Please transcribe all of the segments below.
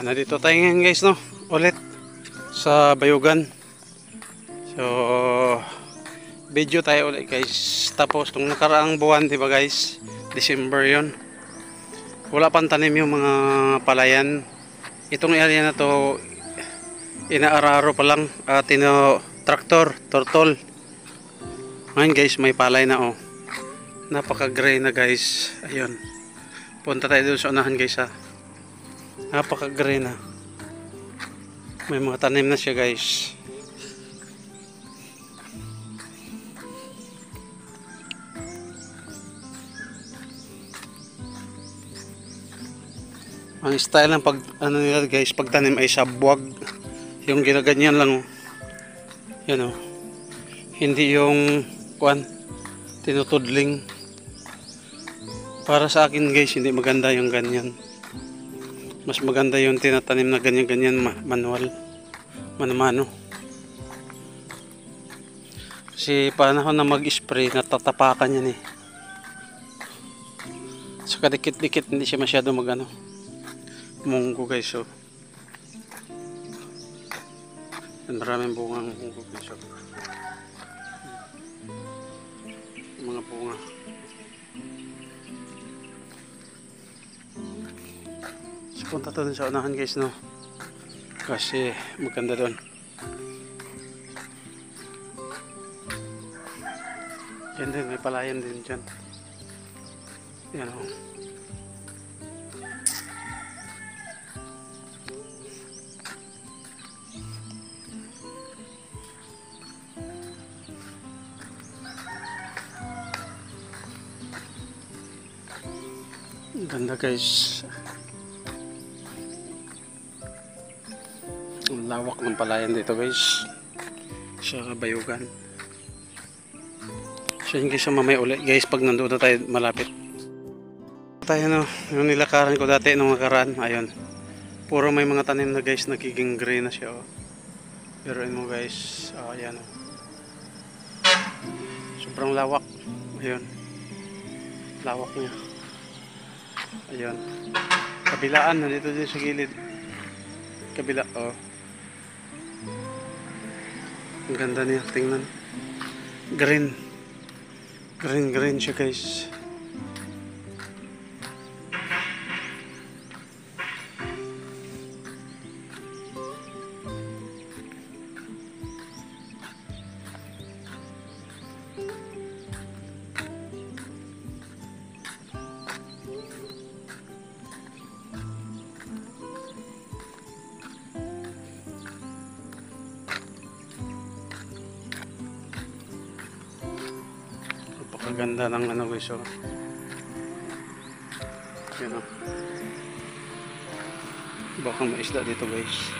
Nandito tayo ngayon guys, no? Ulit sa Bayugan. So, video tayo ulit guys. Tapos, nung nakaraang buwan, diba guys? December yon. Wala pang tanim yung mga palayan. Itong area na to, inaararo pa lang. Traktor, turtol. Ngayon guys, may palay na oh. Napaka-gray na guys. Ayun. Punta tayo doon sa unahan guys ha. Napaka-gray na. May mga tanim na siya guys. Ang style ng ano nila guys, pagtanim ay sabwag. Yung ginaganyan lang oh. Yan oh. Hindi yung tinutudling. Para sa akin guys, hindi maganda yung ganyan. Mas maganda yung tinatanim na ganyan-ganyan manual. Mano-mano. Kasi panahon na mag-spray, natatapakan yan eh. Saka dikit-dikit, hindi siya masyado magano. Munggo guys oh. Maraming bunga ng munggo guys oh. Mga bunga. So, punta to dun sa unahan guys no. Kasi maganda doon. Yan din, may palayan din dyan. Yan o. Ganda guys. Ang lawak ng palayan dito guys. Sa Bayugan. So yun guys, mamaya ulit guys pag nandoon na tayo malapit. Tayo no, yung nilakaran ko dati nung nakaraan. Ayun. Puro may mga tanim na guys, nagiging gray na siya oh. Biruin mo guys. Ayan oh. Sobrang lawak. Ayun. Lawak niya. Ayun. Kabilaan, nandito din sa gilid. Kabila, oh. Ang ganda niya, tingnan. Green. Green siya guys. Napakaganda ng ano guys oh. Yan oh. Baka may isda dito guys.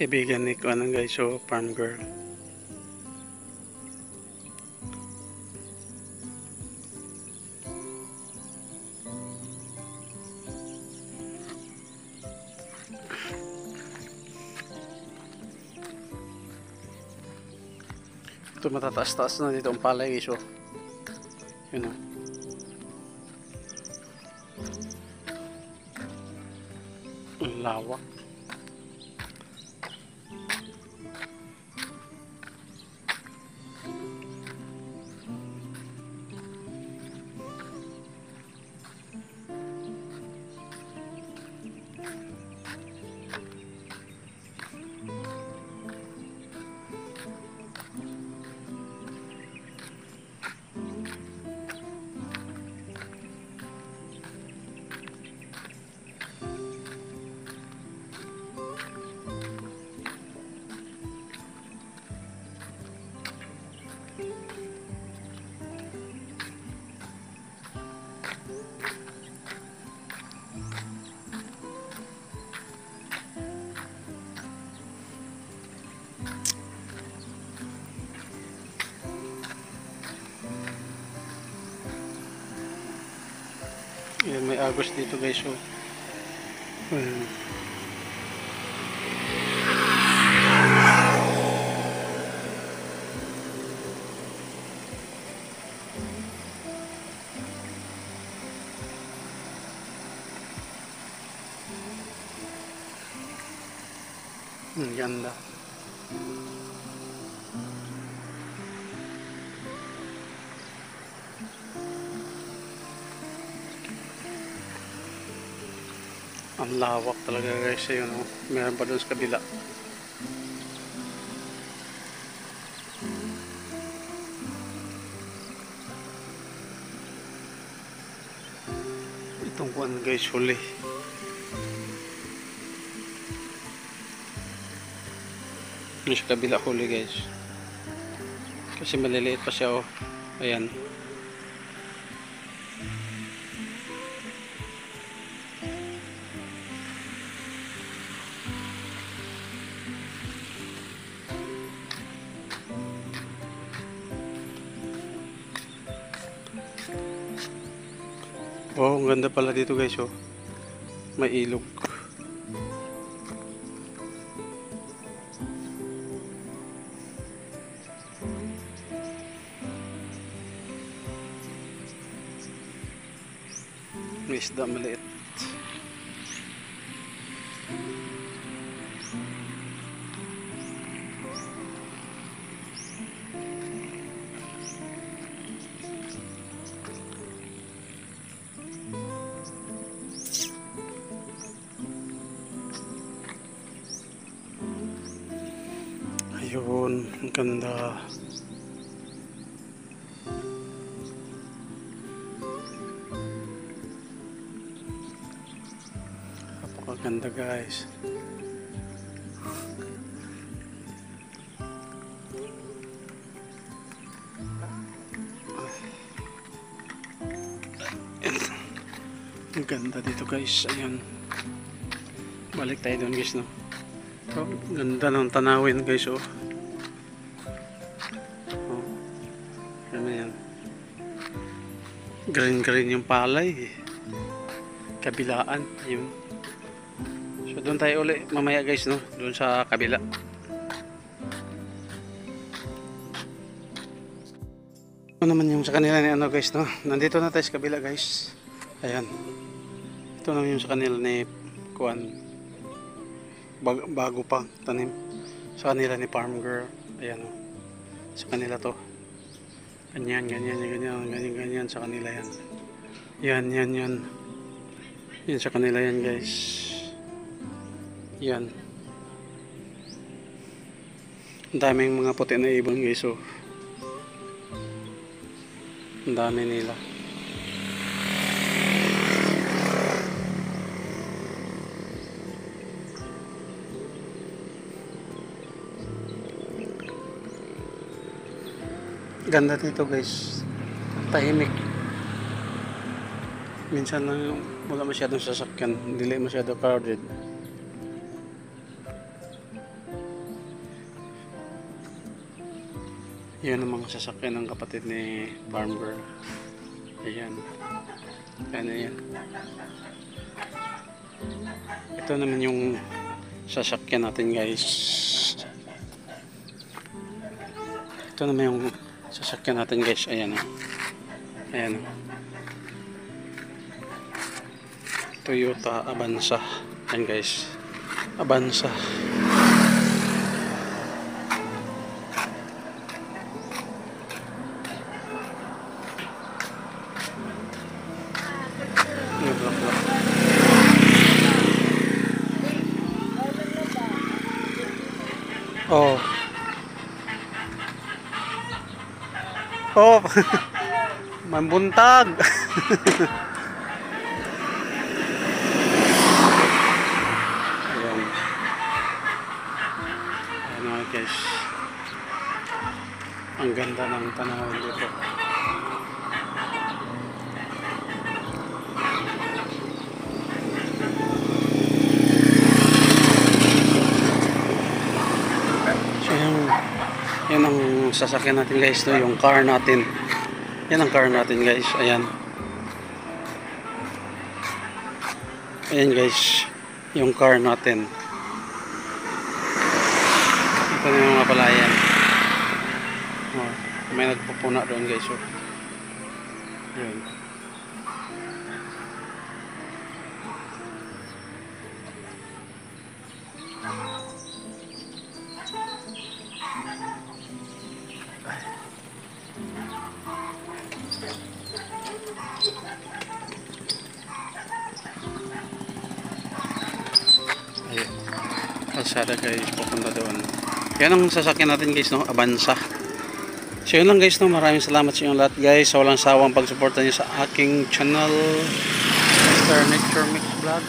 Kaibigan ni ko anong guys so farm girl. Ito matataas-taas na dito ang palay guys oh. Yun oh. Ang lawak. Agos dito guys. So, ayan. Ang ganda. Ang lawak talaga guys. Ayun, oh. Meron pa doon sa kabila. Itong kuwan guys, huli. Doon sa kabila huli guys. Kasi maliliit pa siya, oh. Ayan. Oh, ang ganda pala dito guys, oh. May ilog. May isda maliit. Ayun, ang ganda. Napakaganda guys. Ang ganda dito guys. Ayun. Balik tayo doon guys, no? So, ganda ng tanawin guys, oh. Oh. Ano yan? Green yung palay. Kabilaan. Ayun. So doon tayo ulit mamaya guys, no? Doon sa kabila. Ito naman yung sa kanila ni ano guys, no? Nandito na tayo sa kabila guys. Ayan. Ito naman yung sa kanila ni Kuan. Bago pa tanim sa kanila ni Farm Girl. Ayan, oh. Sa kanila to. Ganyan sa kanila yan. Yan. Yan sa kanila yan guys. Yan. Ang daming mga puti na ibon guys, oh. Ang dami nila. Ganda dito guys. Tahimik. Minsan lang wala masyadong sasakyan, hindi masyado crowded. Yan ang mga sasakyan ng kapatid ni Farm Girl. Ayan. Ano yan? Ito naman yung sasakyan natin guys. Ito naman yung sasakyan natin guys. Ayan, oh. Ayan, oh. Toyota Avanza. Ayan guys. Avanza. Oh. Oh. Mambuntag. Ayan. Ayan guys. Ang ganda ng tanawin dito. Yan ang sasakyan natin guys, no? Yung car natin. Yan ang car natin guys. Ayan. Ayan guys, yung car natin. Ito na yung mga palayan. Oh, may nagpupuna doon guys. Oh. Ayan. Ayan. Kalsada guys, papunta doon. Yan ang sasakyan natin guys, no? Avanza. So yun lang guys, no? Maraming salamat sa inyong lahat guys sa walang sawang pagsuporta niyo sa aking channel, Mr. Nature Mix Vlog.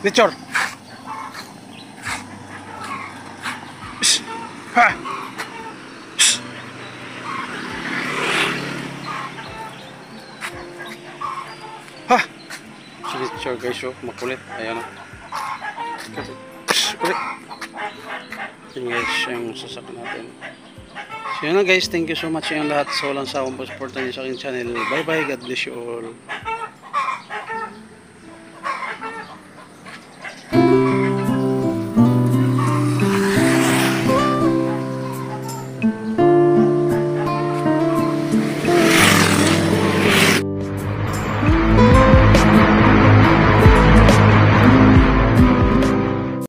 Nature! Ha! Ha! Si Nature guys, oh, makulit. Ayan o. Ulit. Yun guys, yung sasakyan natin. So yun lang guys, thank you so much sa inyong lahat sa walang sawang pagsuporta niyo sa aking channel. Bye bye, God bless you all.